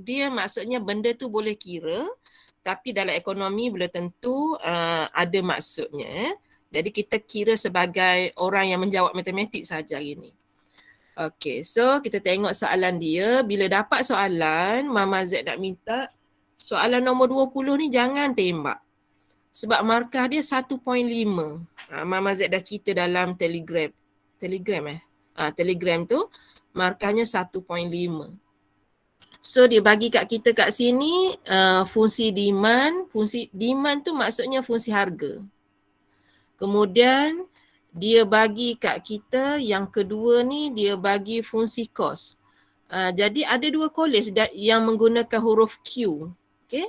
dia maksudnya benda tu boleh kira, tapi dalam ekonomi belum tentu ada maksudnya. Jadi kita kira sebagai orang yang menjawab matematik saja hari ni. Okay, so kita tengok soalan dia. Bila dapat soalan, Mama Z nak minta soalan nombor 20 ni jangan tembak. Sebab markah dia 1.5. Mama Z dah cerita dalam Telegram. Telegram tu markahnya 1.5. So dia bagi kat kita kat sini fungsi demand. Fungsi demand tu maksudnya fungsi harga. Kemudian dia bagi kat kita yang kedua ni dia bagi fungsi cost. Jadi ada dua college yang menggunakan huruf Q. Okay.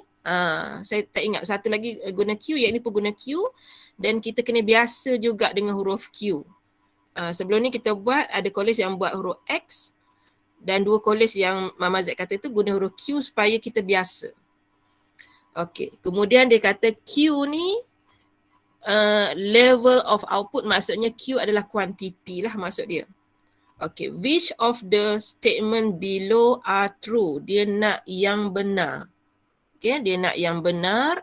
Saya tak ingat satu lagi guna Q, yang ini pun guna Q, dan kita kena biasa juga dengan huruf Q. Sebelum ni kita buat ada college yang buat huruf X dan dua college yang Mama Z kata tu guna huruf Q supaya kita biasa. Okay. Kemudian dia kata Q ni level of output, maksudnya Q adalah quantity lah maksud dia. Okay, which of the statement below are true? Dia nak yang benar. Okay, dia nak yang benar.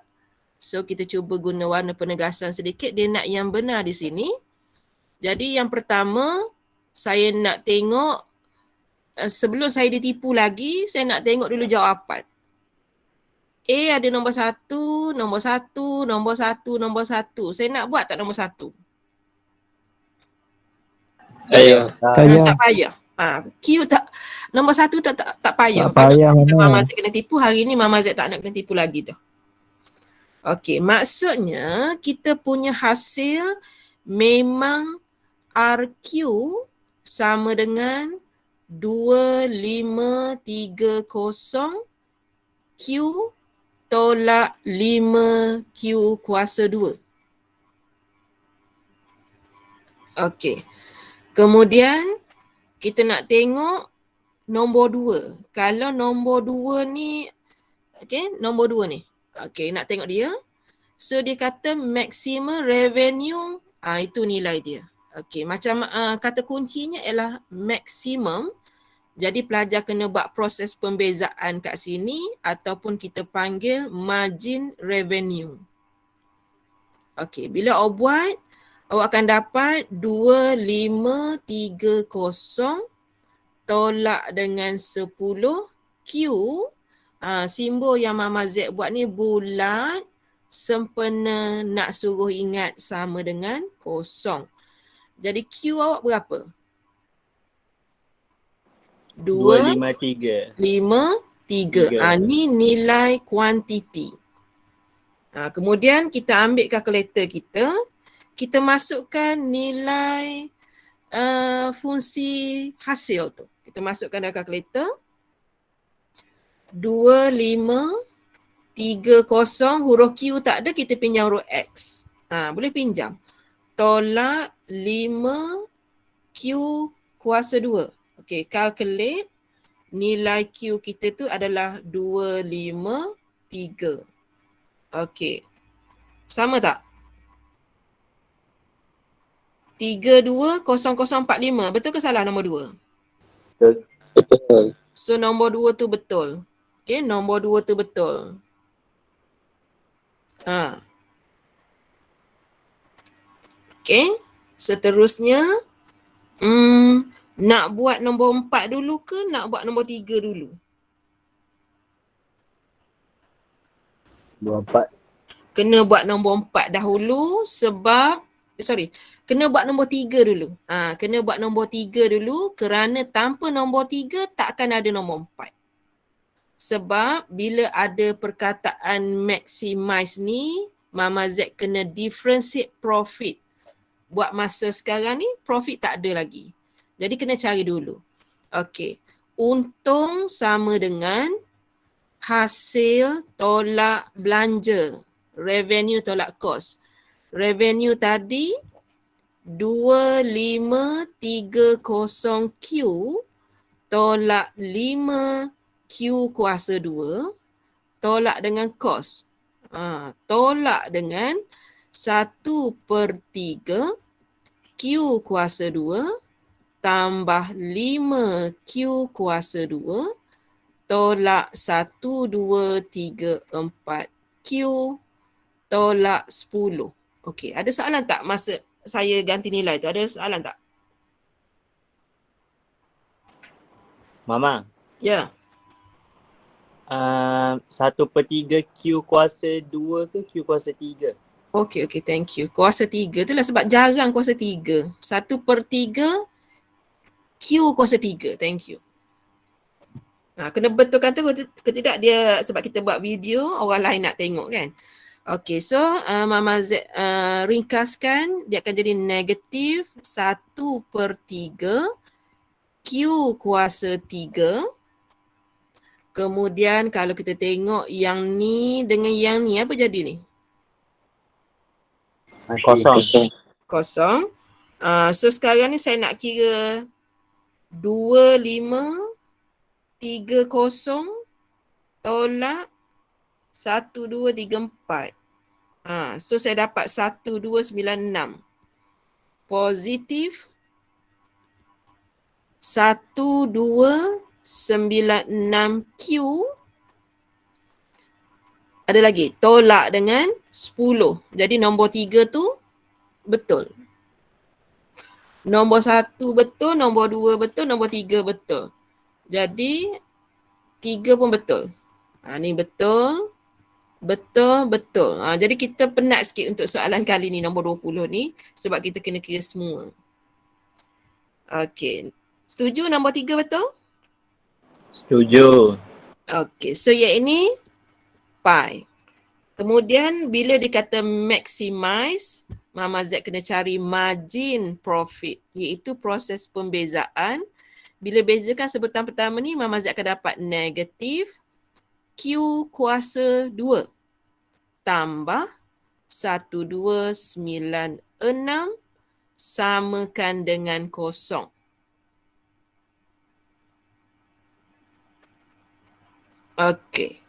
So kita cuba guna warna penegasan sedikit. Dia nak yang benar di sini. Jadi yang pertama, saya nak tengok sebelum saya ditipu lagi, saya nak tengok dulu jawapan. A ada nombor 1, nombor 1, nombor 1, nombor 1. Saya nak buat tak nombor 1? Saya. Tak payah. Q tak, nombor 1 tak payah. Tak payah. Mama Z kena tipu, hari ni Mama Z tak nak kena tipu lagi dah. Okey, maksudnya kita punya hasil memang RQ sama dengan 2530 Q tolak 5Q kuasa 2. Okey. Kemudian kita nak tengok nombor 2. Kalau nombor 2 ni, okey, nombor 2 ni. Okey, nak tengok dia. So dia kata maximum revenue, itu nilai dia. Okey, macam kata kuncinya ialah maksimum. Jadi pelajar kena buat proses pembezaan kat sini ataupun kita panggil margin revenue. Okey, bila awak buat, awak akan dapat 2530 tolak dengan 10 Q. Simbol yang Mama Z buat ni bulat, sempena, nak suruh ingat sama dengan kosong. Jadi Q awak berapa? 253. 53. Ni nilai kuantiti. Kemudian kita ambil kalkulator kita. Kita masukkan nilai fungsi hasil tu. Kita masukkan dalam kalkulator. 2530 huruf Q tak ada, kita pinjam huruf X. Boleh pinjam. Tolak 5Q kuasa 2. Okey, calculate nilai Q kita tu adalah 253. Okey. Sama tak? 320045. Betul ke salah nombor 2? Betul. So nombor 2 tu betul. Okey, nombor 2 tu betul. Okey, seterusnya nak buat nombor 4 dulu ke nak buat nombor 3 dulu? Nombor 4. Kena buat nombor 4 dahulu sebab kena buat nombor 3 dulu. Kena buat nombor 3 dulu kerana tanpa nombor 3 tak akan ada nombor 4. Sebab bila ada perkataan maximize ni, Mama Z kena differentiate profit. Buat masa sekarang ni profit tak ada lagi. Jadi kena cari dulu. Okey. Untung sama dengan hasil tolak belanja. Revenue tolak cost. Revenue tadi 2530Q tolak 5Q kuasa 2 tolak dengan cost. Tolak dengan 1/3 Q kuasa 2 tambah 5Q kuasa 2 tolak 1, 2, 3, 4. Q tolak 10. Okey, ada soalan tak masa saya ganti nilai tu? Ada soalan tak? Mama, Ya. 1/3 Q kuasa 2 ke Q kuasa 3? Okey, thank you. Kuasa 3 tu lah sebab jarang kuasa 3. 1/3 Q kuasa 3. Thank you. Kena betulkan tu ke tidak dia sebab kita buat video, orang lain nak tengok kan. Okey, so Mama Z ringkaskan, dia akan jadi negatif 1/3 Q kuasa 3. Kemudian kalau kita tengok yang ni dengan yang ni, apa jadi ni? Kosong. Kosong. So sekarang ni saya nak kira 2, 5, 3, 0 tolak 1, 2, 3, 4. So saya dapat 1, 2, 9, 6. Positif 1, 2, 9, 6 Q. Ada lagi tolak dengan 10. Jadi nombor 3 tu betul. Nombor 1 betul, nombor 2 betul, nombor 3 betul. Jadi 3 pun betul. Ni betul. Betul. Jadi kita penat sikit untuk soalan kali ni nombor 20 ni sebab kita kena kira semua. Okey. Setuju nombor 3 betul? Setuju. Okey. So yang ini pi. Kemudian bila dia kata maximize, Mama Z kena cari margin profit, iaitu proses pembezaan. Bila bezakan sebutan pertama ni, Mama Z akan dapat negatif Q kuasa 2 tambah 1296 samakan dengan 0. Okey.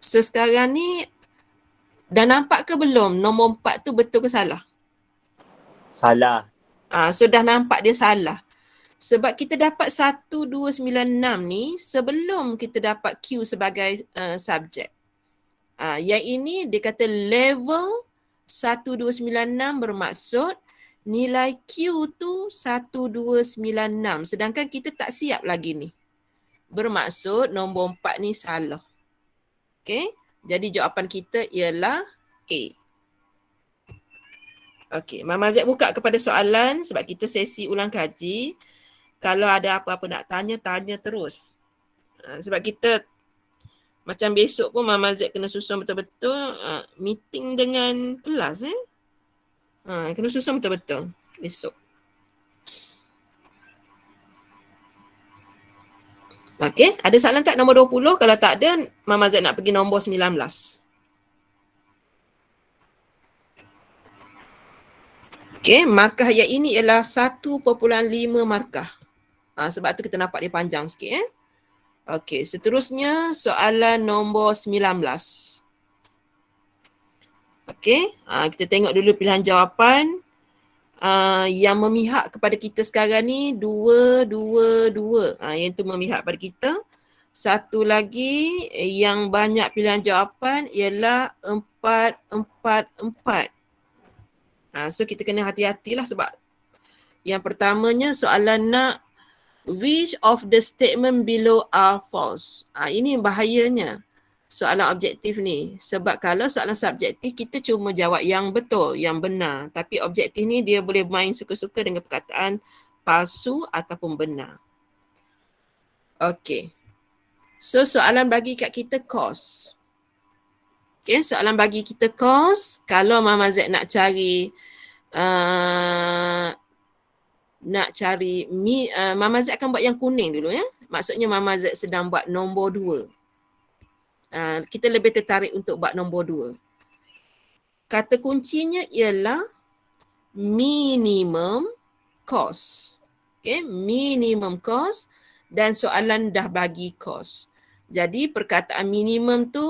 So sekarang ni dah nampak ke belum nombor 4 tu betul ke salah? Salah. So dah nampak dia salah. Sebab kita dapat 1296 ni sebelum kita dapat Q sebagai subjek. Yang ini dia kata level 1296 bermaksud nilai Q tu 1296. Sedangkan kita tak siap lagi ni. Bermaksud nombor 4 ni salah. Okey. Jadi jawapan kita ialah A. Okey, Mama Z buka kepada soalan sebab kita sesi ulang kaji. Kalau ada apa-apa nak tanya, tanya terus. Sebab kita macam besok pun Mama Z kena susun betul-betul meeting dengan kelas. Kena susun betul-betul besok. Okey, ada soalan tak nombor 20? Kalau tak ada, Mama Z nak pergi nombor 19. Okey, markah yang ini ialah 1.5 markah. Sebab tu kita nampak dia panjang sikit. Okey, seterusnya soalan nombor 19. Okey, kita tengok dulu pilihan jawapan. Yang memihak kepada kita sekarang ni 2, 2, 2. Yang tu memihak pada kita. Satu lagi yang banyak pilihan jawapan ialah 4, 4, 4. So kita kena hati-hatilah sebab yang pertamanya soalan nak which of the statement below are false. Ini bahayanya soalan objektif ni. Sebab kalau soalan subjektif kita cuma jawab yang betul, yang benar. Tapi objektif ni dia boleh main suka-suka dengan perkataan palsu ataupun benar. Okey. So soalan bagi kat kita cost. Okay, soalan bagi kita cost. Kalau Mama Z nak cari Mama Z akan buat yang kuning dulu ya. Maksudnya Mama Z sedang buat nombor 2. Kita lebih tertarik untuk buat nombor 2. Kata kuncinya ialah minimum cost. Okay, minimum cost dan soalan dah bagi cost. Jadi perkataan minimum tu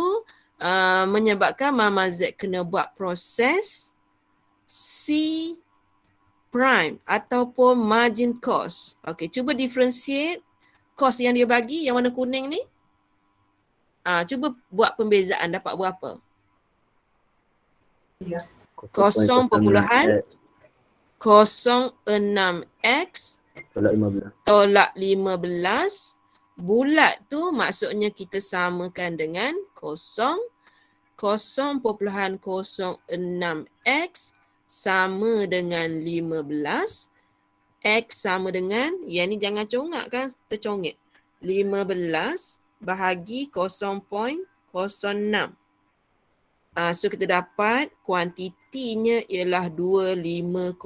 menyebabkan Mama Z kena buat proses C prime ataupun margin cost. Okay, cuba differentiate kos yang dia bagi, yang warna kuning ni. Cuba buat pembezaan, dapat berapa? 0.06x Tolak 15. tolak 15. Bulat tu maksudnya kita samakan dengan 0.06x sama dengan 15. X sama dengan, yang ni jangan congak kan, tercongek. 15 bahagi 0.06. So kita dapat kuantitinya ialah 250.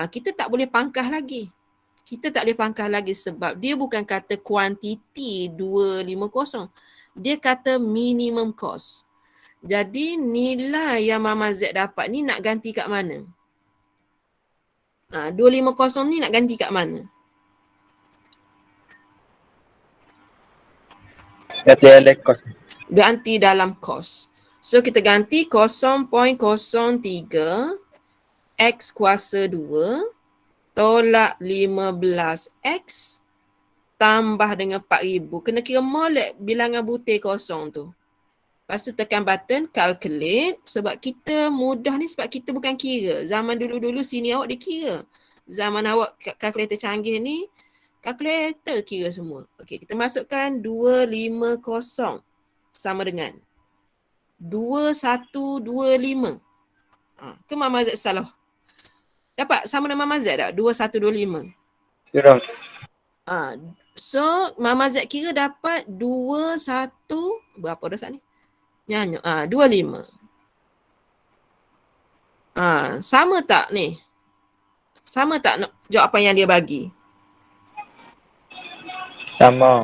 Kita tak boleh pangkah lagi. Kita tak boleh pangkah lagi sebab dia bukan kata kuantiti 250. Dia kata minimum cost. Jadi nilai yang Mama Z dapat ni nak ganti kat mana? 250 ni nak ganti kat mana? Ganti dalam kos. Ganti dalam kos. So kita ganti 0.03 X kuasa 2 tolak 15X tambah dengan 4,000. Kena kira molek bilangan butir kosong tu. Lepas tu tekan button calculate. Sebab kita mudah ni sebab kita bukan kira. Zaman dulu-dulu sini awak dia kira. Zaman awak kalkulator canggih ni, kalkulator kira semua. Okey, kita masukkan 250 sama dengan 2125. Ke Mama Z salah? Dapat sama dengan Mama Z tak? 2125. Kurang. So Mama Z kira dapat 21 berapa dah saat ni? Nyanyi. 25. Sama tak ni? Sama tak jawapan yang dia bagi? Sama.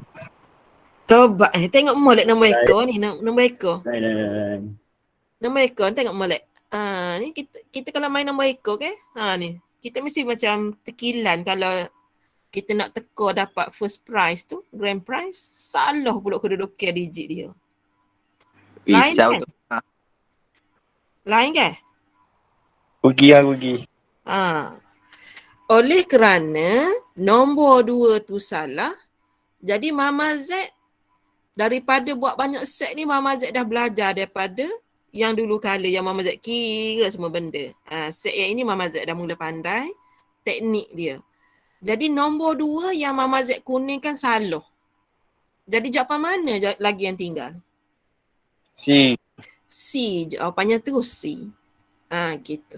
Tobat. Tengok molek nombor ekor ni. Nombor ekor. Lain. Nombor ekor tengok molek. Ni kita kalau main nombor ekor ke? Ni. Kita mesti macam tekilan kalau kita nak teka dapat first prize tu, grand prize, salah pula kedudukan digit dia. Lain Risau kan? tu. Lain kan? Rugi. Oleh kerana nombor 2 tu salah, jadi Mama Z daripada buat banyak set ni, Mama Z dah belajar daripada yang dulu kala yang Mama Z kira semua benda. Set yang ini Mama Z dah mula pandai teknik dia. Jadi nombor 2 yang Mama Z kuningkan salah. Jadi jawapan mana lagi yang tinggal? C. C. Jawapannya tu C. Gitu.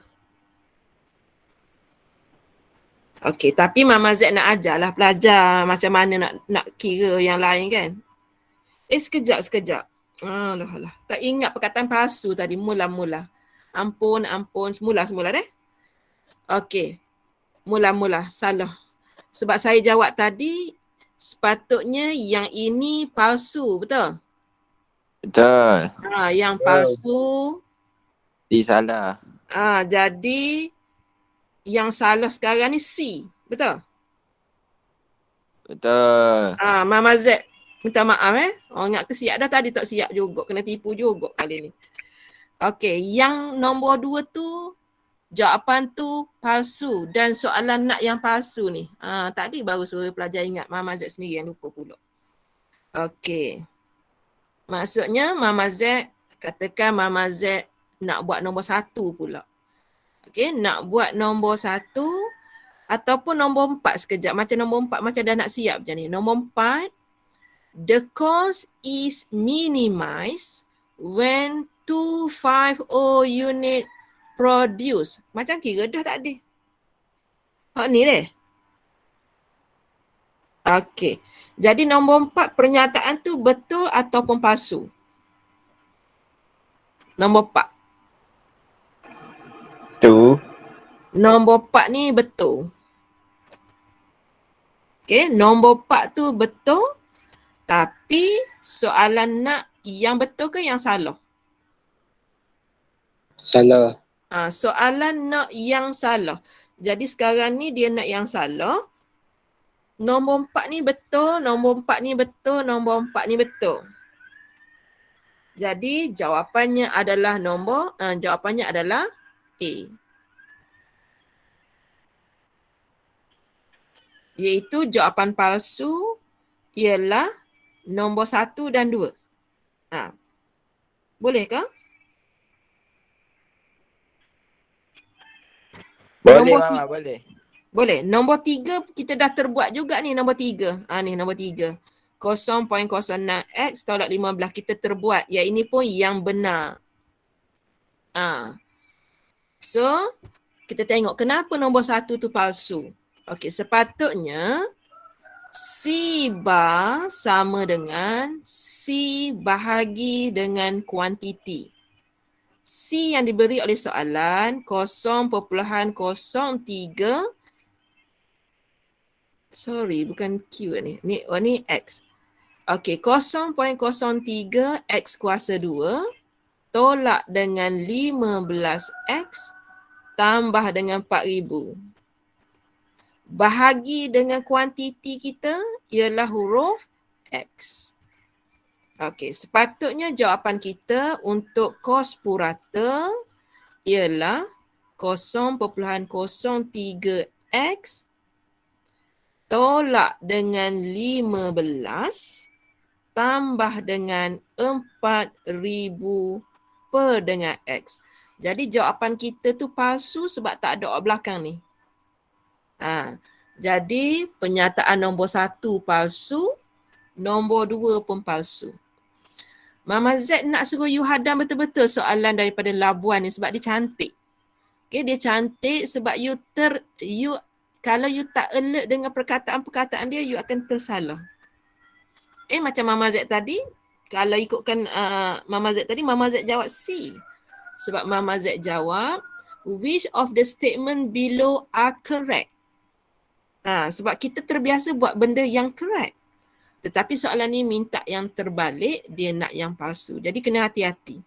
Okey, tapi Mama Z nak ajarlah pelajar macam mana nak kira yang lain kan. Sekejap. Alah. Tak ingat perkataan palsu tadi mula-mula. Ampun, semula deh. Okey. Mula-mula salah. Sebab saya jawab tadi sepatutnya yang ini palsu, betul? Betul. Yang palsu. Salah. Jadi yang salah sekarang ni C, betul? Betul. Mama Z minta maaf ingat ke siap dah, tadi tak siap juga, kena tipu juga kali ni. Okey, yang nombor 2 tu jawapan tu palsu dan soalan nak yang palsu ni. Tadi baru suruh pelajar ingat, Mama Z sendiri yang lupa pula. Okey. Maksudnya Mama Z, katakan Mama Z nak buat nombor 1 pula. Okey, nak buat nombor 1 ataupun nombor 4 sekejap. Macam nombor 4 macam dah nak siap macam ni. Nombor 4, the cost is minimized when 250 unit produce. Macam kira dah tak ada. Ni deh. Okey. Jadi nombor 4 pernyataan tu betul ataupun palsu? Nombor 4. Tu. Nombor 4 ni betul. Okey, nombor 4 tu betul. Tapi soalan nak yang betul ke yang salah? Salah. Soalan nak yang salah. Jadi sekarang ni dia nak yang salah. Nombor 4 ni betul, nombor 4 ni betul, nombor 4 ni betul. Jadi jawapannya adalah jawapannya adalah A. Iaitu jawapan palsu ialah nombor 1 dan 2. Boleh ke? Boleh Nombor Mama, boleh. Boleh. Nombor 3 kita dah terbuat juga ni nombor 3. Ni nombor 3. 0.06x tolak 15 kita terbuat. Yang ini pun yang benar. So, kita tengok kenapa nombor 1 tu palsu. Okey, sepatutnya C bar sama dengan C bahagi dengan kuantiti. C yang diberi oleh soalan 0.03. Sorry, bukan Q ni. Ni X. Okey, 0.03 X kuasa 2 tolak dengan 15X tambah dengan 4,000. Bahagi dengan kuantiti kita ialah huruf X. Okey, sepatutnya jawapan kita untuk kos purata ialah 0.03X tolak dengan 15 tambah dengan 4,000 per dengan X. Jadi jawapan kita tu palsu sebab tak ada awak belakang ni. Jadi penyataan nombor 1 palsu, nombor 2 pun palsu. Mama Z nak suruh you hadam betul-betul soalan daripada Labuan ni sebab dia cantik. Okay, dia cantik sebab kalau you tak alert dengan perkataan-perkataan dia, you akan tersalah. Macam Mama Z tadi, kalau ikutkan Mama Z tadi, Mama Z jawab C. Sebab Mama Z jawab, which of the statement below are correct? Sebab kita terbiasa buat benda yang correct. Tetapi soalan ni minta yang terbalik, dia nak yang palsu. Jadi kena hati-hati.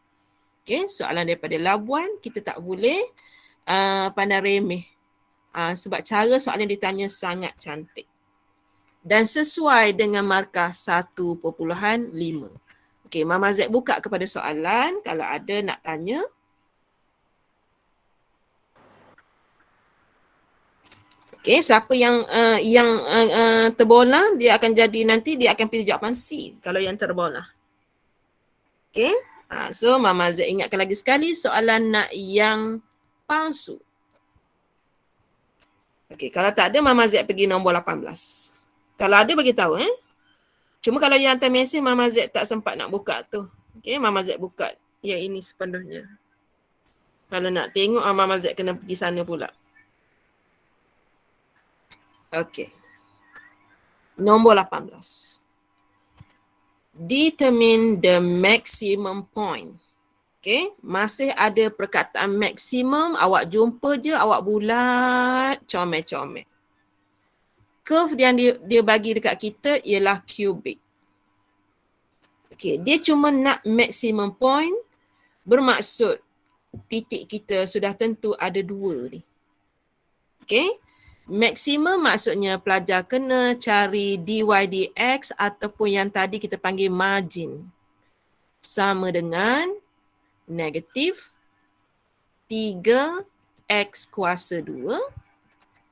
Okay, soalan daripada Labuan, kita tak boleh pandang remeh. Sebab cara soalan ditanya sangat cantik. Dan sesuai dengan markah 1.5. Okey, Mama Z buka kepada soalan kalau ada nak tanya. Okey, siapa yang terbola, dia akan jadi nanti dia akan pilih jawapan C kalau yang terbola. Okey. So Mama Z ingatkan lagi sekali soalan nak yang palsu. Okey, kalau tak ada Mama Z pergi nombor 18. Kalau ada bagi tahu Cuma kalau yang hantar mesej Mama Z tak sempat nak buka tu. Okey, Mama Z buka yang ini sepenuhnya. Kalau nak tengok Mama Z kena pergi sana pula. Okey. Nombor 18. Determine the maximum point. Okey, masih ada perkataan maksimum, awak jumpa je, awak bulat, comel-comel. Curve yang dia bagi dekat kita ialah cubic. Okey, dia cuma nak maximum point, bermaksud titik kita sudah tentu ada 2 ni. Okey, maksimum maksudnya pelajar kena cari dy dx ataupun yang tadi kita panggil margin. Sama dengan negatif 3x kuasa 2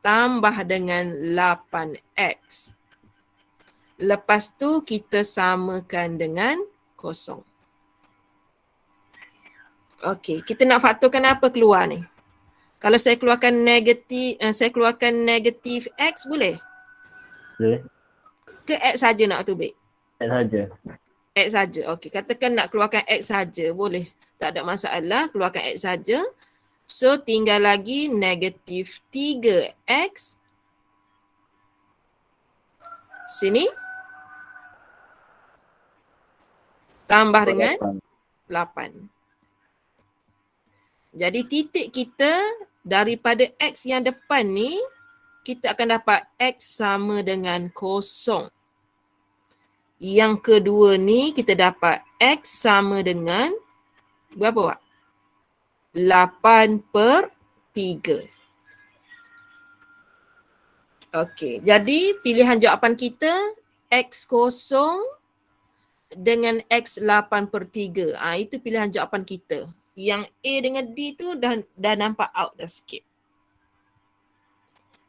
tambah dengan 8x. Lepas tu kita samakan dengan kosong. Okey, kita nak faktorkan apa keluar ni? Kalau saya keluarkan negatif x boleh? Boleh. Ke x saja nak tubik? X saja. X saja. Okey, katakan nak keluarkan x saja, boleh. Tak ada masalah, keluarkan x saja. So tinggal lagi negatif 3x sini tambah dengan 8. Jadi titik kita daripada x yang depan ni, kita akan dapat x sama dengan 0. Yang kedua ni kita dapat x sama dengan berapa, Pak? 8/3. Okey, jadi pilihan jawapan kita x0 dengan x 8/3. Itu pilihan jawapan kita. Yang A dengan D tu dah nampak out dah sikit.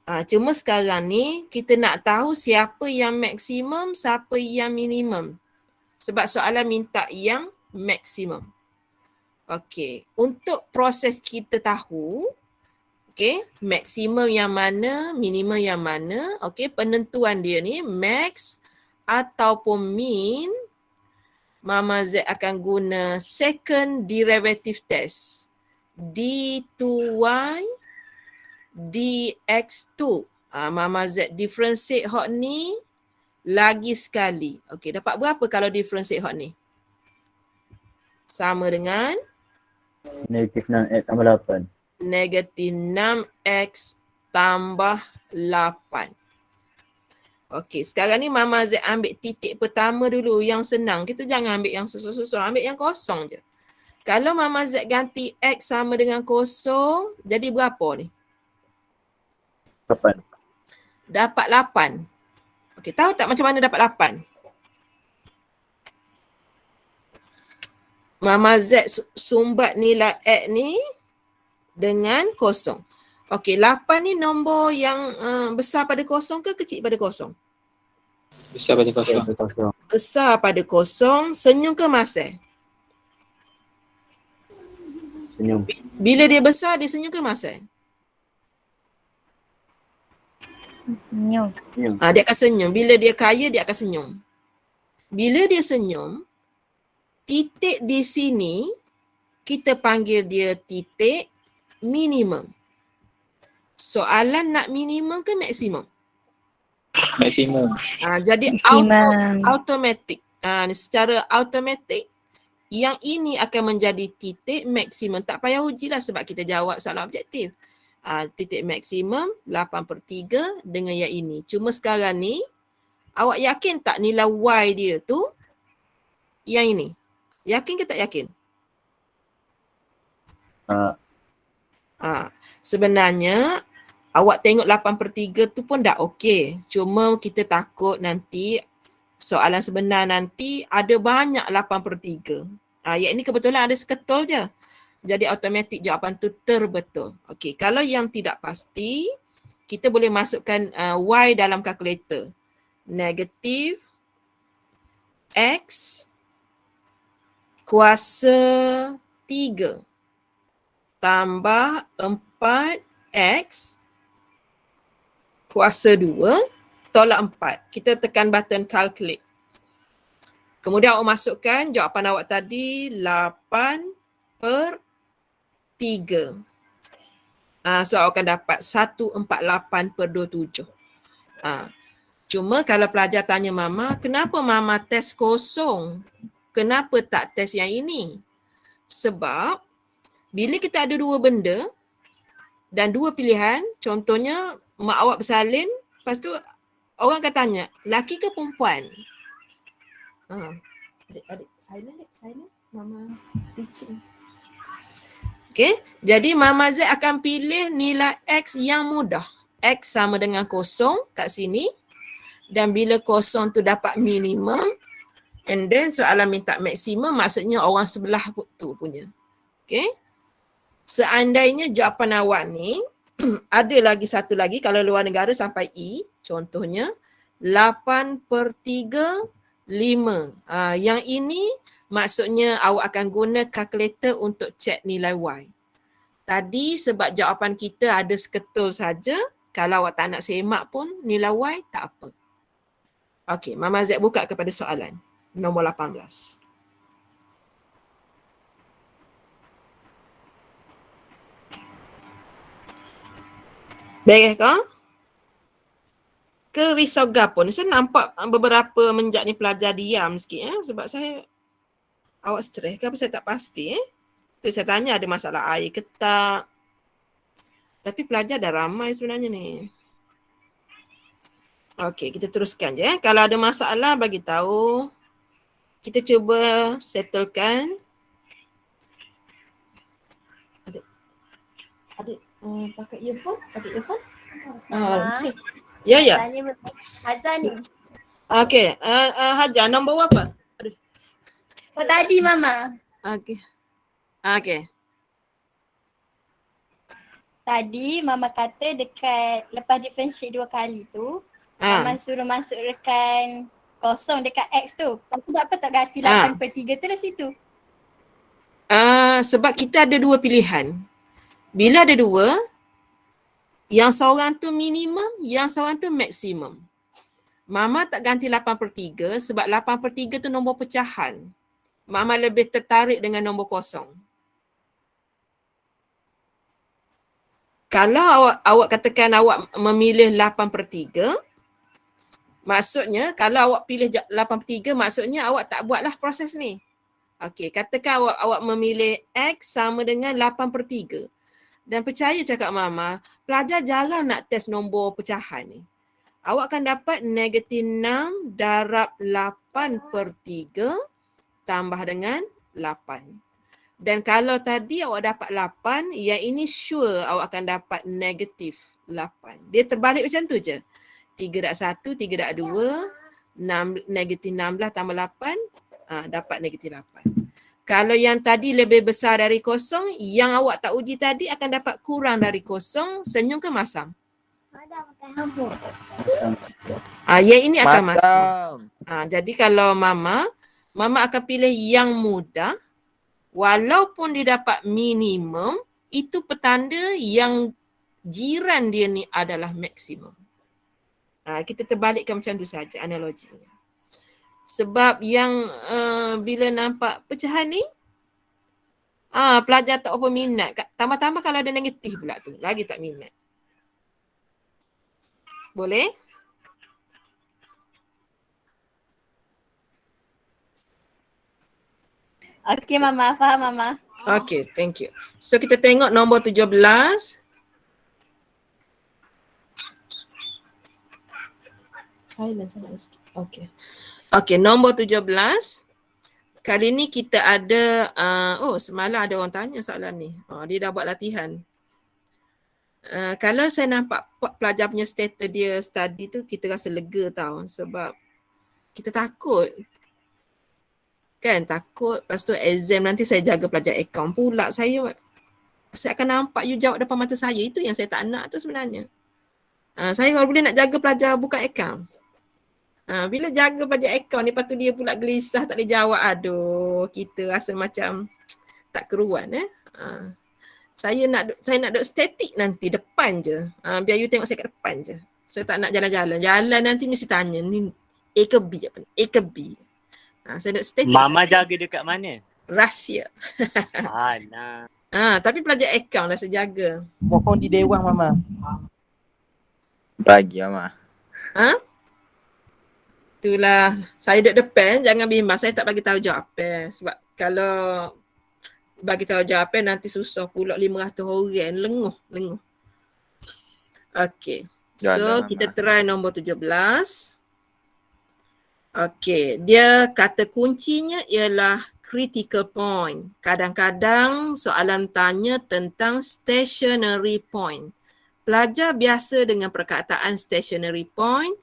Cuma sekarang ni kita nak tahu siapa yang maksimum, siapa yang minimum. Sebab soalan minta yang maksimum. Okey, untuk proses kita tahu, okey, maksimum yang mana, minimum yang mana, okey, penentuan dia ni max ataupun min, Mama Z akan guna second derivative test. D2Y dx2. Mama Z differentiate hot ni lagi sekali. Okey, dapat berapa kalau differentiate hot ni? Sama dengan Negatif 6X tambah 8. negatif 6x tambah 8. Okey, sekarang ni Mama Z ambil titik pertama dulu yang senang. Kita jangan ambil yang susah-susah, ambil yang kosong je. Kalau Mama Z ganti x sama dengan kosong, jadi berapa ni? 8. Dapat 8. Okey, tahu tak macam mana dapat 8? Mama Z sumbat nilai x ni dengan kosong. Okey, 8 ni nombor yang besar pada kosong ke kecil pada kosong? Besar pada kosong. Besar pada kosong, senyum ke masih? Senyum. Bila dia besar, dia senyum ke masih? Senyum. Senyum. Dia akan senyum. Bila dia kaya, dia akan senyum. Bila dia senyum, titik di sini, kita panggil dia titik minimum. Soalan nak minimum ke maksimum? Maksimum. Jadi Maksimum. automatik. Secara automatik, yang ini akan menjadi titik maksimum. Tak payah ujilah sebab kita jawab soalan objektif. Titik maksimum 8/3 dengan yang ini. Cuma sekarang ni, awak yakin tak nilai Y dia tu yang ini? Yakin ke tak yakin? Sebenarnya awak tengok 8/3 tu pun dah okey. Cuma kita takut nanti soalan sebenar nanti ada banyak 8/3. Yang ini kebetulan ada seketul je. Jadi automatik jawapan tu terbetul. Okey, kalau yang tidak pasti, kita boleh masukkan Y dalam kalkulator. Negatif X kuasa 3 tambah 4X kuasa 2 tolak 4. Kita tekan button calculate. Kemudian awak masukkan jawapan awak tadi 8/3. So awak akan dapat 148/27. Cuma kalau pelajar tanya Mama, kenapa Mama test kosong? Kenapa tak test yang ini? Sebab bila kita ada dua benda dan dua pilihan, contohnya mak awak bersalin, lepas tu orang akan tanya, laki ke perempuan? Adik, silent. Mama teaching. Okay, jadi Mama Z akan pilih nilai X yang mudah. X sama dengan kosong kat sini. Dan bila kosong tu dapat minimum, and then soalan minta maksimum, maksudnya orang sebelah tu punya. Okay. Seandainya jawapan awak ni, ada lagi satu lagi kalau luar negara sampai E, contohnya 8/3 5. Yang ini maksudnya awak akan guna kalkulator untuk cek nilai Y. Tadi sebab jawapan kita ada seketul saja, kalau awak tak nak semak pun nilai Y tak apa. Okey, Mama Z buka kepada soalan nombor 18. Baik ke? Ke risau gapun? Saya nampak beberapa menjak ni pelajar diam sikit sebab saya awak stres ke apa saya tak pasti Tu saya tanya ada masalah air ke tak. Tapi pelajar dah ramai sebenarnya ni. Okey, kita teruskan je. Kalau ada masalah bagi tahu. Kita cuba settlekan. Adik pakai earphone? Ya. Hajar ni. Okey, Hajar nombor apa? Oh tadi Mama. Okey. Tadi Mama kata dekat lepas differentiate 2 kali tu, Mama suruh masukkan kosong dekat X tu. Lepas tu apa tak ganti 8/3 terus situ? Sebab kita ada 2 pilihan. Bila ada 2, yang seorang tu minimum, yang seorang tu maksimum. Mama tak ganti 8/3 sebab 8/3 tu nombor pecahan. Mama lebih tertarik dengan nombor kosong. Kalau awak katakan awak memilih 8/3, maksudnya kalau awak pilih 8/3 maksudnya awak tak buatlah proses ni. Okey, katakan awak memilih X sama dengan 8/3. Dan percaya cakap Mama, pelajar jarang nak test nombor pecahan ni. Awak akan dapat -6 darab 8/3 tambah dengan 8. Dan kalau tadi awak dapat 8, yang ini sure awak akan dapat -8. Dia terbalik macam tu je. 3/1, 3/2, -16 tambah 8, dapat -8. Kalau yang tadi lebih besar dari kosong, yang awak tak uji tadi akan dapat kurang dari kosong, senyum ke masam? Yang ini akan masam. Jadi kalau Mama akan pilih yang mudah. Walaupun dia dapat minimum, itu petanda yang jiran dia ni adalah maksimum. Kita terbalikkan macam tu saja analoginya. Sebab yang bila nampak pecahan ni, pelajar tak apa minat. Tambah-tambah kalau ada negatif pula tu, lagi tak minat. Boleh? Okey Mama, faham Mama. Okay, thank you. So kita tengok nombor 17. Silence. Okay, nombor 17. Kali ni kita ada, semalam ada orang tanya soalan ni. Dia dah buat latihan. Kalau saya nampak pelajar punya status dia study tu, kita rasa lega tau. Sebab kita takut. Takut lepas tu exam nanti saya jaga pelajar akaun pula. Saya akan nampak you jawab depan mata saya. Itu yang saya tak nak tu sebenarnya. Saya kalau boleh nak jaga pelajar buka akaun. Bila jaga pelajar akaun ni, lepas tu dia pula gelisah tak boleh jawab. Aduh, kita rasa macam tak keruan. Saya nak duduk statik nanti depan je. Biar you tengok saya kat depan je. Saya tak nak jalan-jalan. Jalan nanti mesti tanya ni A ke B apa? A ke B. Saya duduk statik. Mama jaga dekat mana? Rahsia. Nah. Tapi pelajar akaun lah saya jaga. Mohon di dewan Mama. Bagi Mama. Itulah, saya duduk depan, jangan bimbang. Saya tak bagi tahu jawapan. Sebab kalau bagi tahu jawapan nanti susah pula 500 orang. Lenguh. Okay. So kita try nombor 17. Okay, dia kata kuncinya ialah critical point. Kadang-kadang soalan tanya tentang stationary point. Pelajar biasa dengan perkataan stationary point.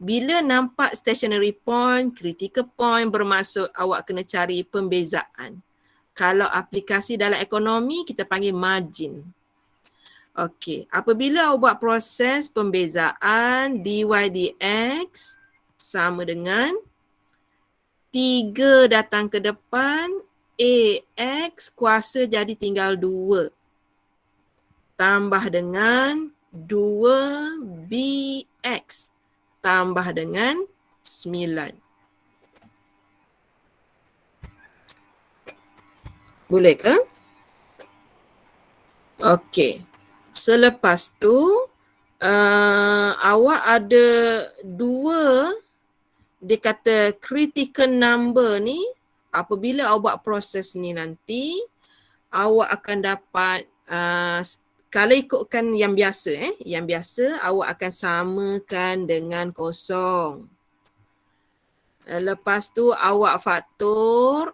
Bila nampak stationary point, critical point bermaksud awak kena cari pembezaan. Kalau aplikasi dalam ekonomi, kita panggil margin. Okey, apabila awak buat proses pembezaan dy dx sama dengan 3 datang ke depan, ax kuasa jadi tinggal 2. Tambah dengan 2bx tambah dengan 9. Boleh ke? Okey. Selepas tu, awak ada 2, dia kata critical number ni, apabila awak buat proses ni nanti, awak akan dapat, kalau ikutkan yang biasa, awak akan samakan dengan kosong. Lepas tu awak faktor,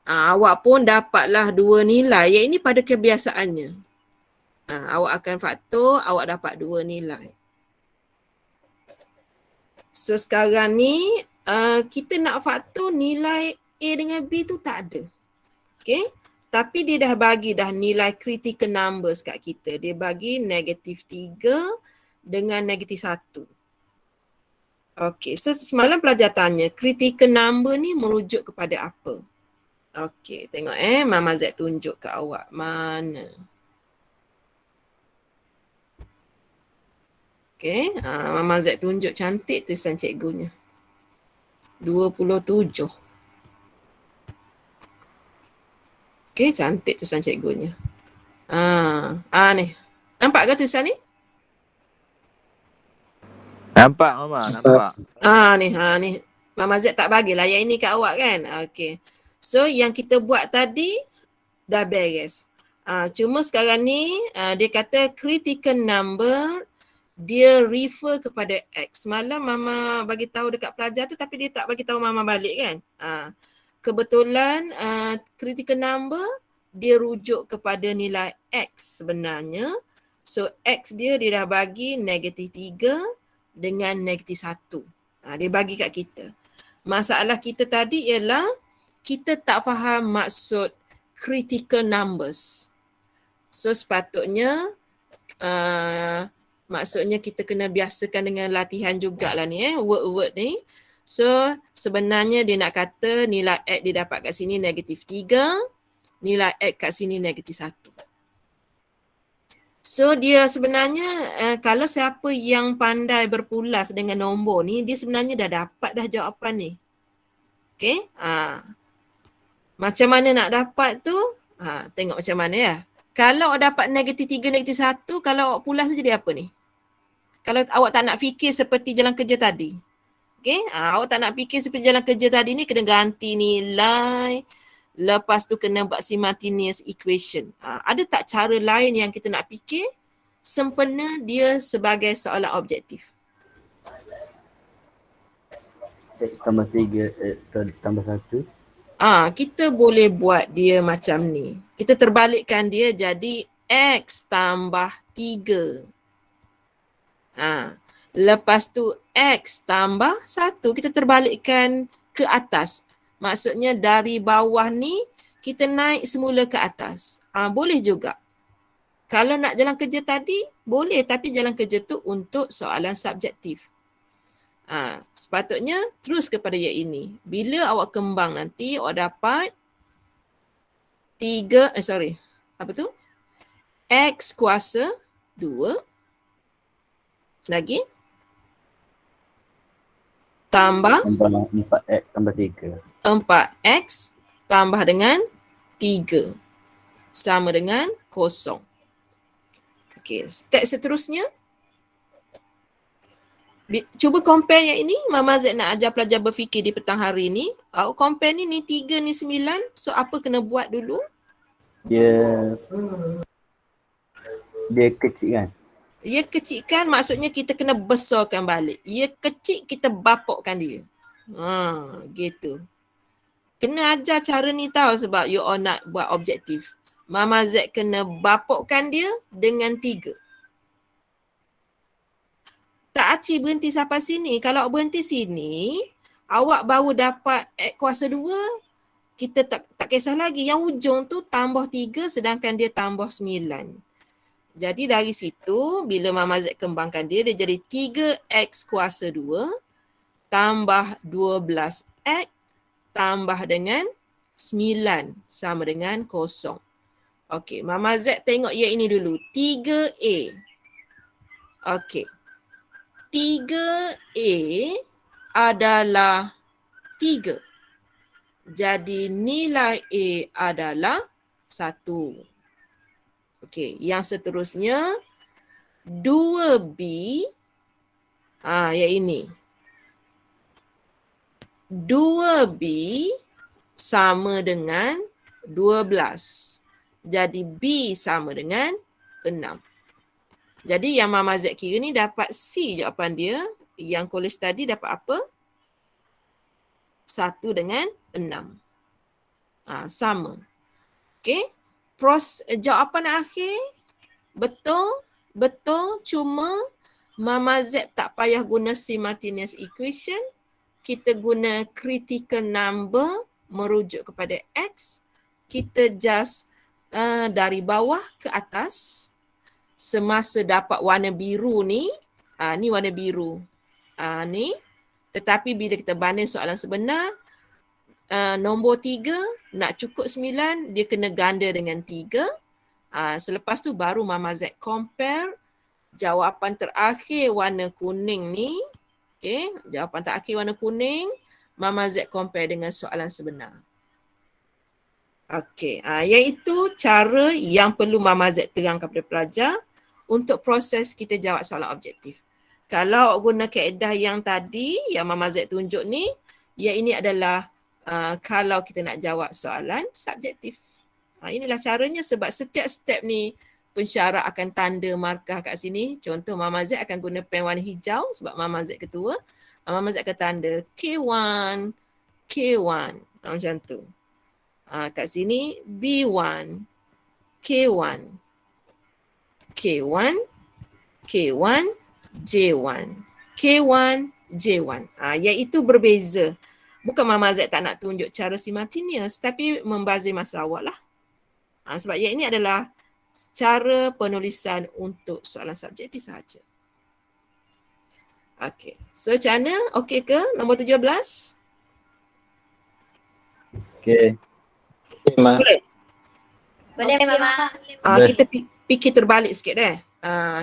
awak pun dapatlah 2 nilai. Yang ini pada kebiasaannya. Awak akan faktor, awak dapat 2 nilai. So sekarang ni kita nak faktor nilai A dengan B tu tak ada. Okay. tapi dia dah bagi dah nilai critical numbers kat kita. Dia bagi -3 dengan -1. Okey, so semalam pelajar tanya critical number ni merujuk kepada apa? Okey, tengok Mama Z tunjuk kat awak. Mana? Okey, Mama Z tunjuk cantik tulisan cikgunya. 27. Okey, cantik tulisan cikgunya. Ni. Nampak ke tulisan ni? Nampak Mama, nampak. Ni. Mama Z tak bagilah yang ini kat awak kan? Okey. So yang kita buat tadi dah beres. Cuma sekarang ni dia kata critical number dia refer kepada X. Malam Mama bagi tahu dekat pelajar tu tapi dia tak bagi tahu Mama balik kan? Kebetulan critical number dia rujuk kepada nilai X sebenarnya. So X dia dah bagi -3 dengan -1. Dia bagi kat kita. Masalah kita tadi ialah kita tak faham maksud critical numbers. So sepatutnya maksudnya kita kena biasakan dengan latihan jugalah ni word-word ni. So sebenarnya dia nak kata nilai X dia dapat kat sini -3, nilai X kat sini -1. So dia sebenarnya kalau siapa yang pandai berpulas dengan nombor ni, dia sebenarnya dah dapat dah jawapan ni. Okay. Macam mana nak dapat tu? Tengok macam mana ya. Kalau dapat -3, -1, kalau awak pulas tu jadi apa ni? Kalau awak tak nak fikir seperti jalan kerja tadi. Okay. Awak tak nak fikir seperti jalan kerja tadi ni, kena ganti nilai. Lepas tu kena buat simultaneous equation. Ada tak cara lain yang kita nak fikir sempena dia sebagai soalan objektif? X tambah 3, X tambah 1. Kita boleh buat dia macam ni. Kita terbalikkan dia jadi X tambah 3. Lepas tu X tambah 1. Kita terbalikkan ke atas. Maksudnya dari bawah ni kita naik semula ke atas. Boleh juga. Kalau nak jalan kerja tadi boleh, tapi jalan kerja tu untuk soalan subjektif. Sepatutnya terus kepada yang ini. Bila awak kembang nanti awak dapat 3 X kuasa 2 lagi tambah 4X tambah 3. 4X tambah dengan 3 sama dengan 0. Okey, step seterusnya. Cuba compare yang ini. Mama Z nak ajar pelajar berfikir di petang hari ni. Compare ni 3 ni 9. So apa kena buat dulu? Dia kecil kan? Dia kecil kan maksudnya kita kena besarkan balik. Dia kecil kita bapakkan dia. Gitu. Kena ajar cara ni tahu sebab you all nak buat objektif. Mama Z kena bapakkan dia dengan 3. Tak aci berhenti sampai sini. Kalau berhenti sini, awak baru dapat X kuasa 2, kita tak kisah lagi. Yang ujung tu tambah 3 sedangkan dia tambah 9. Jadi dari situ, bila Mama Z kembangkan dia jadi 3X kuasa 2 tambah 12X tambah dengan 9 sama dengan 0. Okey, Mama Z tengok yang ini dulu. 3A. Okey. 3A adalah 3. Jadi nilai A adalah 1. Okey, yang seterusnya 2B. Yang ini. 2B sama dengan 12. Jadi B sama dengan 6. Jadi yang Mama Z kira ni dapat C jawapan dia. Yang kolej tadi dapat apa? 1 dengan 6. Sama. Okey. Jawapan akhir betul. Cuma Mama Z tak payah guna simultaneous equation. Kita guna critical number merujuk kepada X. kita just dari bawah ke atas semasa dapat warna biru ni, ni warna biru. Ni, tetapi bila kita banding soalan sebenar, nombor 3 nak cukup 9, dia kena ganda dengan 3. Selepas tu baru Mama Z compare jawapan terakhir warna kuning ni. Okay, jawapan terakhir warna kuning, Mama Z compare dengan soalan sebenar. Okey, iaitu cara yang perlu Mama Z terangkan kepada pelajar untuk proses kita jawab soalan objektif. Kalau awak guna kaedah yang tadi, yang Mama Z tunjuk ni, ya ini adalah kalau kita nak jawab soalan subjektif. Inilah caranya sebab setiap step ni pensyarah akan tanda markah kat sini. Contoh Mama Z akan guna pen warna hijau sebab Mama Z ketua. Mama Z akan tanda K1, K1. Macam tu. Kat sini B1, K1, K1, K1, J1, K1, J1. Iaitu berbeza. Bukan Mama Z tak nak tunjuk cara simultaneous tapi membazir masa awak lah. Sebab yang ini adalah cara penulisan untuk soalan subjektif sahaja. Okey. So macam mana? Okey ke nombor 17? Okey. Boleh? Boleh Mama. Kita fikir terbalik sikit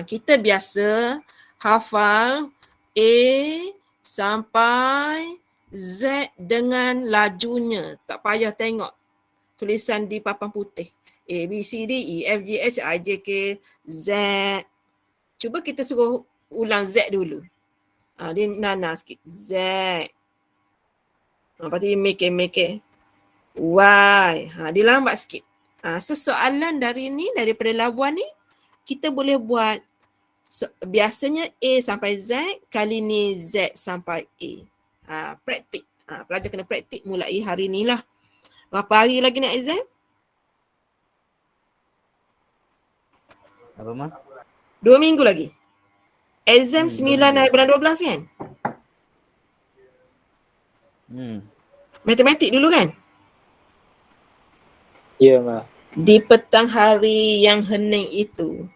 kita biasa hafal A sampai Z dengan lajunya. Tak payah tengok tulisan di papan putih. A, B, C, D, E, F, G, H, I, J, K, Z. Cuba kita suruh ulang Z dulu. Dia nana sikit. Z. Lepas tu make Y. Dia lambat sikit. Soalan dari ni, daripada labuan ni, kita boleh buat biasanya A sampai Z, kali ni Z sampai A. Praktik. Pelajar kena praktik mulai hari ni lah. Berapa hari lagi nak exam? Apa, Ma? 2 minggu lagi. Exam 9 hari bulan 12 kan? Matematik dulu kan? Ya, Mak. Di petang hari yang hening itu.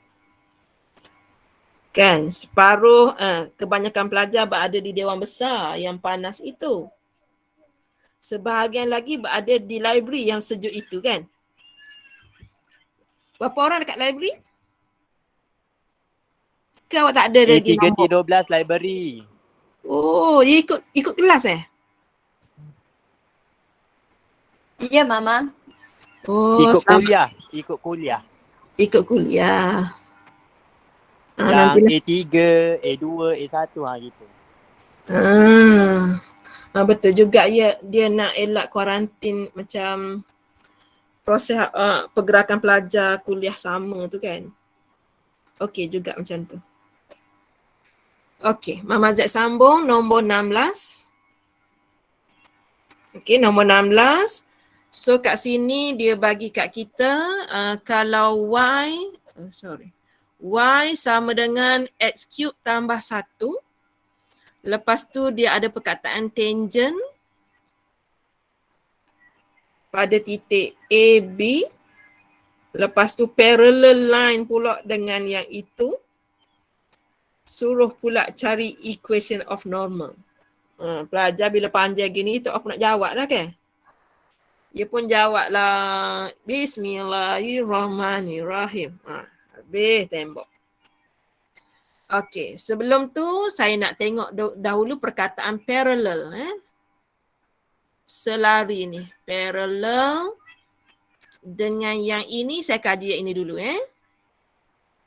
Kan, separuh kebanyakan pelajar berada di Dewan Besar yang panas itu. Sebahagian lagi berada di library yang sejuk itu kan? Berapa orang dekat library? Ke awak tak ada lagi nombor? A3T12 library. Oh, dia ikut kelas Ya Mama. Oh, Ikut sama. kuliah. Ikut kuliah. Yang Nantilah. A3, A2, A1 gitu. Betul juga dia nak elak kuarantin macam proses pergerakan pelajar kuliah sama tu kan. Okey juga macam tu. Okey, Mama Z sambung nombor 16. Okey, nombor 16. So kat sini dia bagi kat kita kalau Y sama dengan X cube tambah 1. Lepas tu dia ada perkataan tangent pada titik A, B. Lepas tu parallel line pula dengan yang itu. Suruh pula cari equation of normal. Pelajar bila panjang gini tu aku nak jawab lah kan? Dia pun jawab lah. Bismillahirrahmanirrahim. Habis tembok. Okey, sebelum tu saya nak tengok dahulu perkataan parallel. Selari ni. Parallel dengan yang ini, saya kaji yang ini dulu.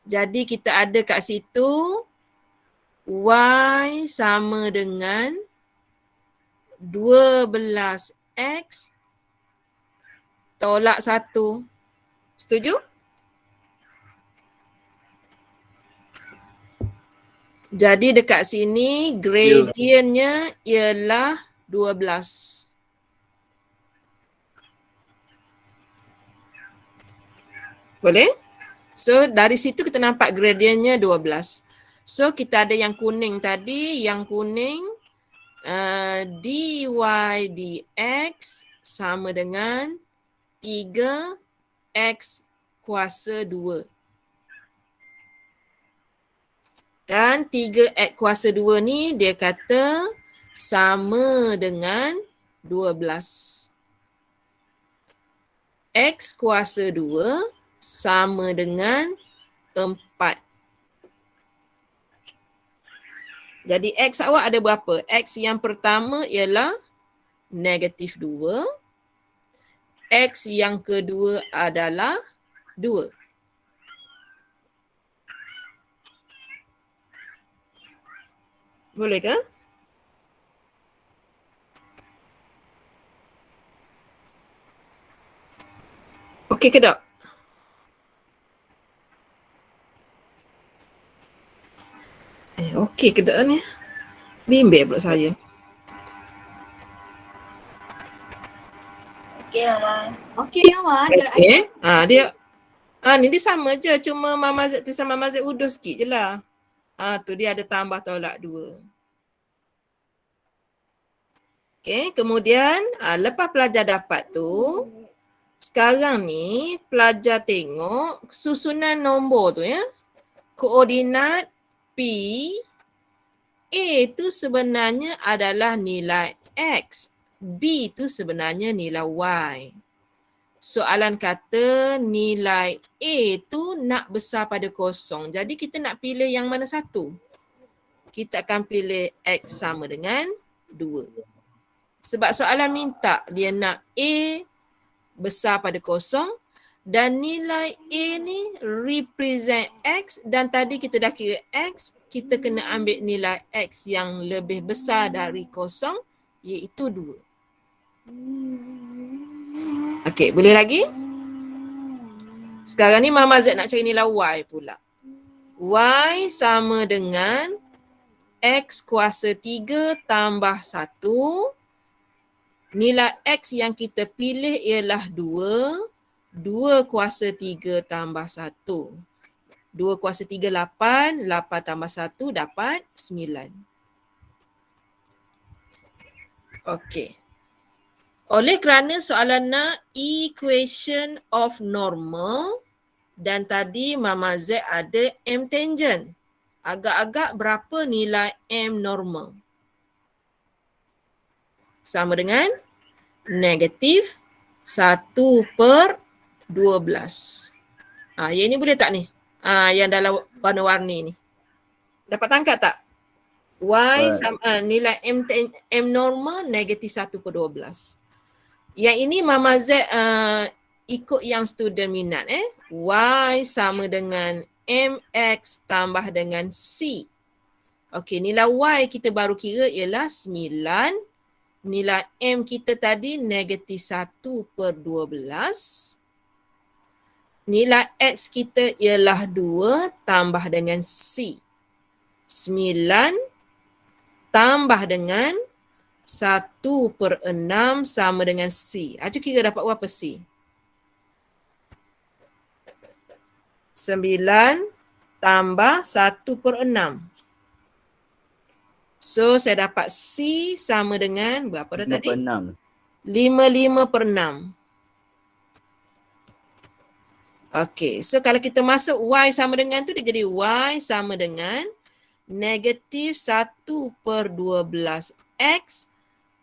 Jadi kita ada kat situ Y sama dengan 12X tolak 1. Setuju? Jadi dekat sini gradiennya ialah 12. Boleh? So dari situ kita nampak gradiennya 12. So kita ada yang kuning tadi, yang kuning dy dx sama dengan 3x kuasa 2. Dan 3x kuasa 2 ni dia kata sama dengan 12. X kuasa 2 sama dengan 4. Jadi X awak ada berapa? X yang pertama ialah negatif 2. X yang kedua adalah 2. Boleh ke? Okey ke tak? Okey ke tak ni? Bimbang pula saya. Okey Mama. Okey Mama. Okey. Ni dia sama je, cuma Mama Z tu sama Mama Z uduh sikit je lah. Tu dia ada tambah tolak 2. Okey, kemudian lepas pelajar dapat tu, sekarang ni pelajar tengok susunan nombor tu ya. Koordinat P, A tu sebenarnya adalah nilai X, B tu sebenarnya nilai Y. Soalan kata nilai A tu nak besar pada kosong. Jadi kita nak pilih yang mana satu? Kita akan pilih X sama dengan 2. Sebab soalan minta dia nak A besar pada kosong dan nilai A ni represent X dan tadi kita dah kira X, kita kena ambil nilai X yang lebih besar dari kosong iaitu 2. Okey, boleh lagi? Sekarang ni Mama Z nak cari nilai Y pula. Y sama dengan X kuasa 3 tambah 1. Nilai X yang kita pilih ialah 2. 2 kuasa 3 tambah 1. 2 kuasa 3, 8. 8 tambah 1 dapat 9. Okey. Oleh kerana soalan nak equation of normal dan tadi Mama Z ada M tangent. Agak-agak berapa nilai M normal? Sama dengan negatif 1/12. Yang ni boleh tak ni? Yang dalam warna-warni ni. Dapat tangkap tak? Y sama nilai M normal negatif 1/12. Yang ini Mama Z ikut yang student minat. Y sama dengan MX tambah dengan C. Okey, nilai Y kita baru kira ialah 9. Nilai M kita tadi negatif 1/12. Nilai X kita ialah 2 tambah dengan C. 9 tambah dengan 1/6 sama dengan C. Acu kira dapat berapa C? 9 tambah 1/6. So saya dapat C sama dengan berapa dah tadi? 55/6. Okey, so kalau kita masuk Y sama dengan tu dia jadi Y sama dengan negatif 1/12 X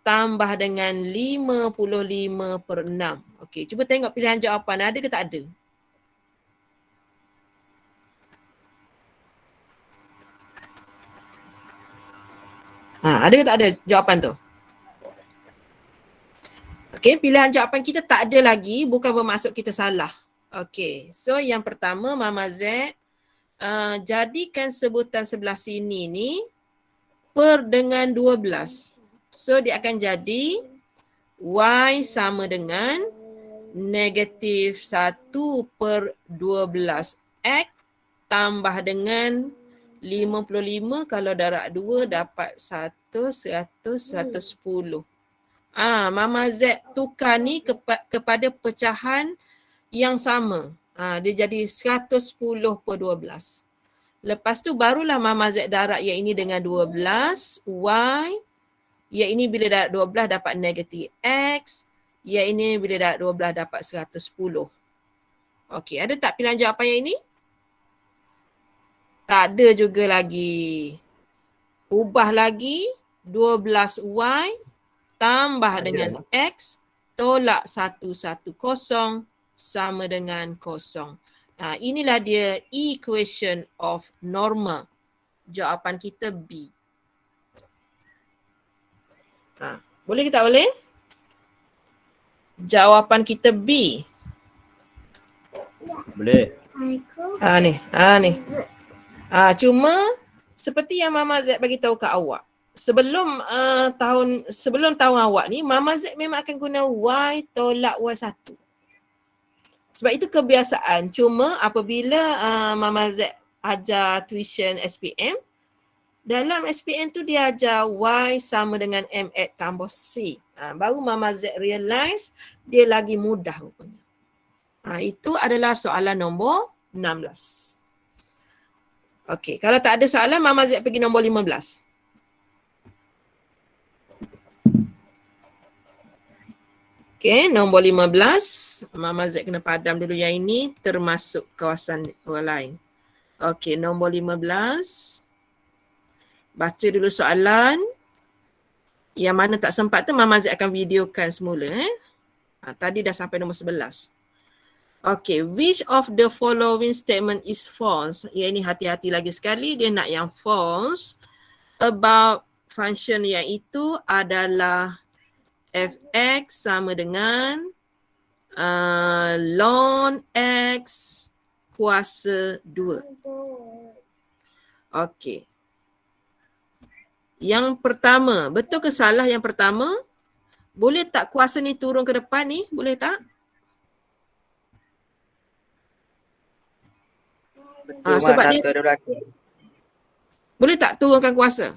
tambah dengan 55/6. Okey, cuba tengok pilihan jawapan ada ke tak ada? Ada ke tak ada jawapan tu? Okey, pilihan jawapan kita tak ada lagi, bukan bermaksud kita salah. Okey, so yang pertama Mama Z, jadikan sebutan sebelah sini ni per dengan 12. So dia akan jadi Y sama dengan negatif 1/12 X tambah dengan 55 kalau darab 2 dapat 100, 110. Mama Z tukar ni kepada pecahan yang sama. Dia jadi 110/12. Lepas tu barulah Mama Z darab yang ini dengan 12. Y. Yang ini bila darab 12 dapat negatif X. Yang ini bila dah 12 dapat 110. Okey, ada tak pilihan jawapan yang ini? Tak ada juga lagi. Ubah lagi 12Y tambah dengan X tolak 110 sama dengan 0. Inilah dia equation of normal. Jawapan kita B. Boleh ke tak boleh? Jawapan kita B. Boleh. Ni. Cuma seperti yang Mama Z bagi tahu kat awak. Sebelum tahun awak ni, Mama Z memang akan guna Y tolak Y1. Sebab itu kebiasaan. Cuma apabila Mama Z ajar tuition SPM, dalam SPM tu dia ajar Y sama dengan MX tambah C. Baru Mama Z realise dia lagi mudah rupanya. Itu adalah soalan nombor 16. Okey, kalau tak ada soalan, Mama Z pergi nombor 15. Okey, nombor 15. Mama Z kena padam dulu yang ini termasuk kawasan orang lain. Okey, nombor 15. Baca dulu soalan. Yang mana tak sempat tu Mama Z akan videokan semula. Tadi dah sampai nombor 11. Okay, which of the following statement is false? Yang ini hati-hati lagi sekali, dia nak yang false about function yang itu adalah fx sama dengan ln x kuasa 2. Okay. Yang pertama, betul ke salah yang pertama? Boleh tak kuasa ni turun ke depan ni? Boleh tak? Sebab dia boleh tak turunkan kuasa?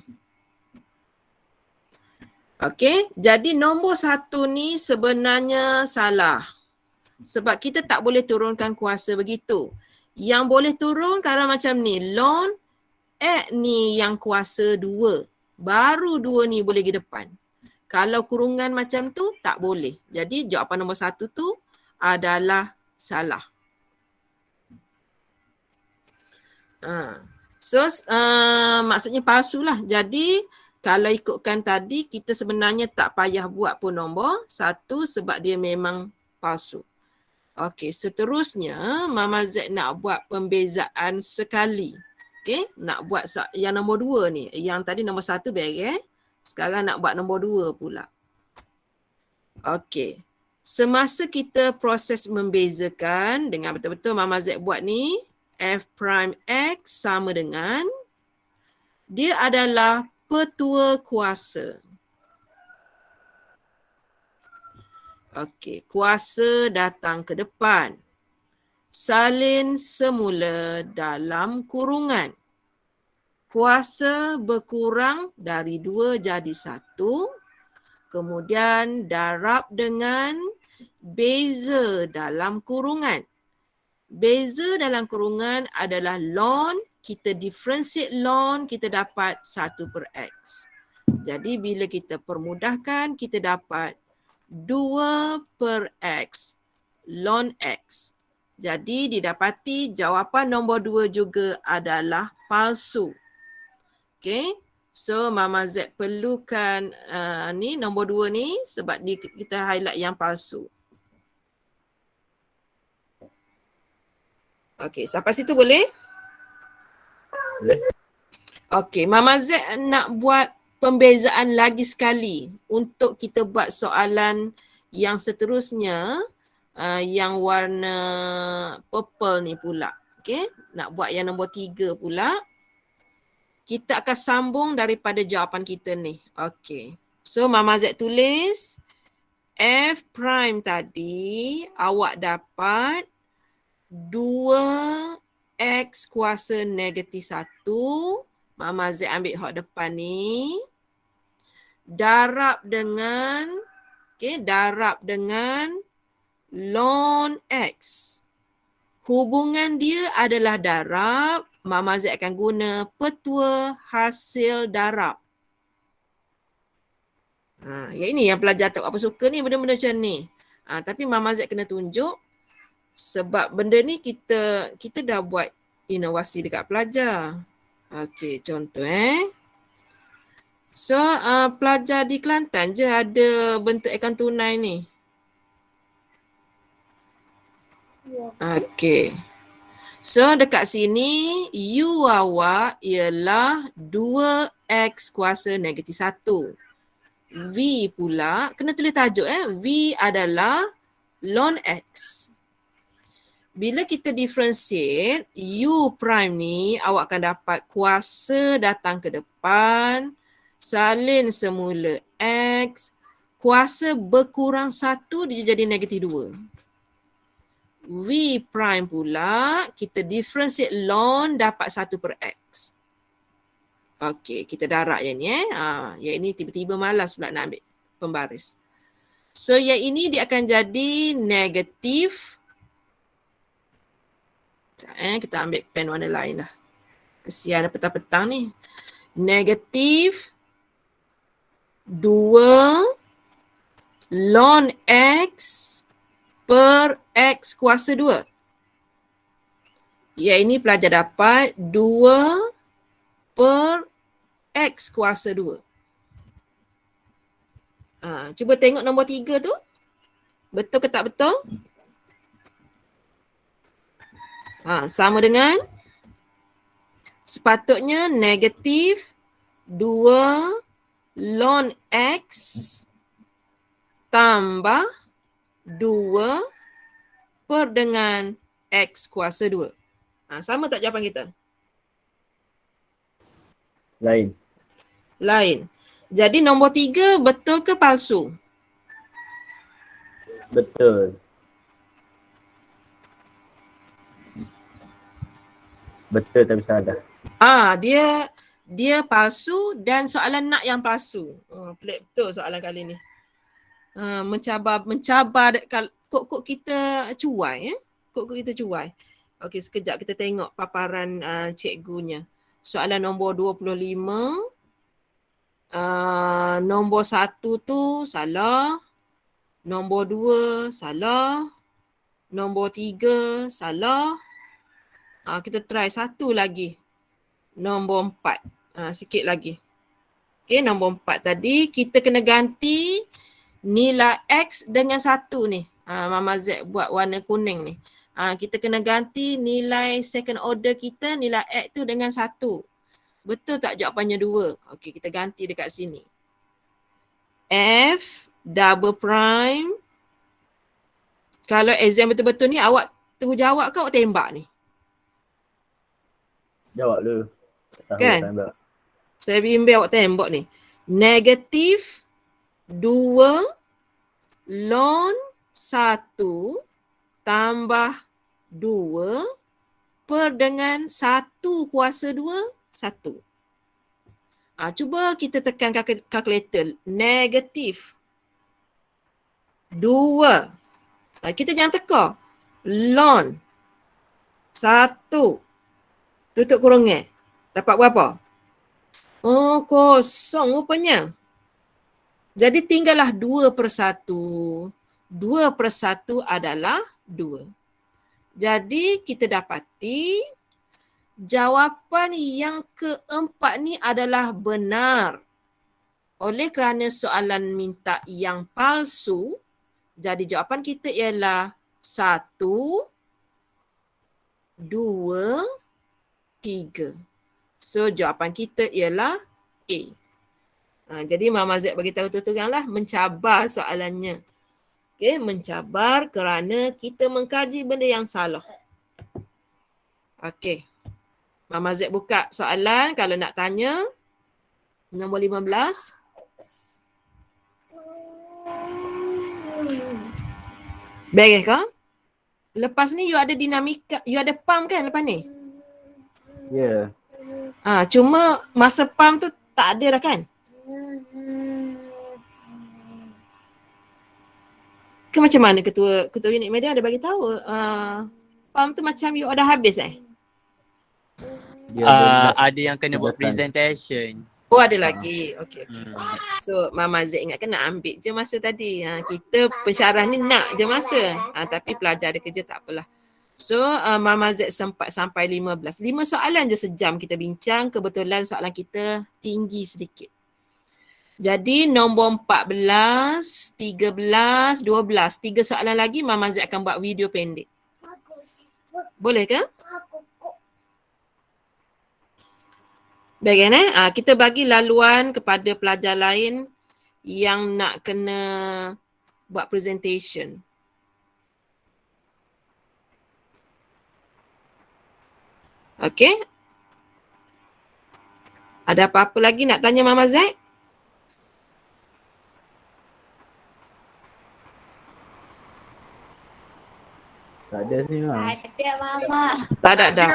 Okey, jadi nombor 1 ni sebenarnya salah. Sebab kita tak boleh turunkan kuasa begitu. Yang boleh turun kalau macam ni, ln X ni yang kuasa 2. Baru 2 ni boleh ke depan. Kalau kurungan macam tu tak boleh. Jadi jawapan nombor 1 tu adalah salah. Maksudnya palsu lah. Jadi kalau ikutkan tadi, kita sebenarnya tak payah buat pun nombor 1 sebab dia memang palsu. Okey, seterusnya Mama Z nak buat pembezaan sekali. Okey, nak buat yang nombor 2 ni. Yang tadi nombor 1 beres. Sekarang nak buat nombor 2 pula. Okey. Semasa kita proses membezakan dengan betul-betul Mama Z buat ni, f prime x sama dengan dia adalah petua kuasa. Okey, kuasa datang ke depan. Salin semula dalam kurungan. Kuasa berkurang dari 2 jadi 1. Kemudian darab dengan beza dalam kurungan. Beza dalam kurungan adalah ln. Kita differentiate ln, kita dapat 1/x. Jadi bila kita permudahkan, kita dapat 2/x ln x. Jadi didapati jawapan nombor 2 juga adalah palsu. Okay. So Mama Z perlukan ni nombor 2 ni sebab kita highlight yang palsu. Okay, sampai situ boleh? Boleh. Okay, Mama Z nak buat pembezaan lagi sekali untuk kita buat soalan yang seterusnya. Yang warna purple ni pula. Okay, nak buat yang nombor 3 pula. Kita akan sambung daripada jawapan kita ni. Okay, so Mama Z tulis f prime tadi awak dapat 2x kuasa negatif 1. Mama Z ambil hak depan ni. Darab dengan ln x. Hubungan dia adalah darab. Mama Z akan guna petua hasil darab. Yang ini yang pelajar tak apa suka ni, benda-benda macam ni. Tapi Mama Z kena tunjuk sebab benda ni kita dah buat inovasi dekat pelajar. Okey, contoh So pelajar di Kelantan je ada bentuk akaun tunai ni. Okey. So dekat sini U awak ialah 2x kuasa negatif 1. V pula kena tulis tajuk V adalah ln x. Bila kita differentiate U prime ni awak akan dapat kuasa datang ke depan salin semula x, kuasa berkurang 1 dia jadi negatif 2. V prime pula kita differentiate ln dapat 1 per x. Okey, kita darab yang ni yang ini tiba-tiba malas pula nak ambil pembaris. So yang ini dia akan jadi negatif. Kita ambil pen warna lain lah. Kesian petang-petang ni. Negatif 2 ln x per x kuasa 2. Yang ini pelajar dapat 2 per x kuasa 2. Cuba tengok nombor 3 tu. Betul ke tak betul? Sama dengan sepatutnya negatif 2 ln x tambah 2 per dengan x kuasa 2. Sama tak jawapan kita? Lain. Lain. Jadi nombor 3 betul ke palsu? Betul. Betul tapi salah. Dia palsu dan soalan nak yang palsu. Pelik betul soalan kali ni. Mencabar kok kita cuai kok kita cuai. Okey, sekejap kita tengok paparan cikgunya. Soalan nombor 25. Nombor 1 tu salah. Nombor 2 salah. Nombor 3 salah. Kita try satu lagi. Nombor 4. Sikit lagi. Okey, nombor 4 tadi kita kena ganti nilai X dengan 1 ni. Mama Z buat warna kuning ni. Kita kena ganti nilai second order kita, nilai X tu dengan 1. Betul tak jawapannya 2? Okey, kita ganti dekat sini. F double prime. Kalau exam betul-betul ni awak tunggu jawab ke awak tembak ni? Jawab dulu. Kan? Saya bimbing awak tembak ni. Negatif 2 ln 1 tambah 2 per dengan 1 kuasa 2, 1. Cuba kita tekan kalkulator. Negatif 2. Kita jangan teka. Ln 1 tutup kurungan. Dapat berapa? Kosong rupanya. Jadi tinggallah 2 per 1. 2 per 1 adalah 2. Jadi kita dapati jawapan yang keempat ni adalah benar. Oleh kerana soalan minta yang palsu, jadi jawapan kita ialah 1, 2, 3. So jawapan kita ialah A. Jadi Mama Z bagi tahu terang-teranglah mencabar soalannya. Okey, mencabar kerana kita mengkaji benda yang salah. Okey. Mama Z buka soalan kalau nak tanya. Nombor 15. Beres ke? Lepas ni you ada dinamika, you ada pump kan lepas ni? Ya. Cuma masa pump tu tak ada dah kan? Ke macam mana ketua unit media ada bagi tahu? Pump tu macam you dah habis Ada yang kena buat presentation. Oh ada lagi. Okey. So Mama Z ingatkan nak ambil je masa tadi. Kita pensyarah ni nak je masa. Tapi pelajar ada kerja tak apalah. So Mama Z sempat sampai 15. 5 soalan je sejam kita bincang. Kebetulan soalan kita tinggi sedikit. Jadi nombor 14, 13, 12. 3 soalan lagi Mama Z akan buat video pendek. Boleh ke? Baik kan kita bagi laluan kepada pelajar lain yang nak kena buat presentation. Okey. Ada apa-apa lagi nak tanya Mama Zaid? Tak ada ni lah. Ada Mama. Tak ada dah.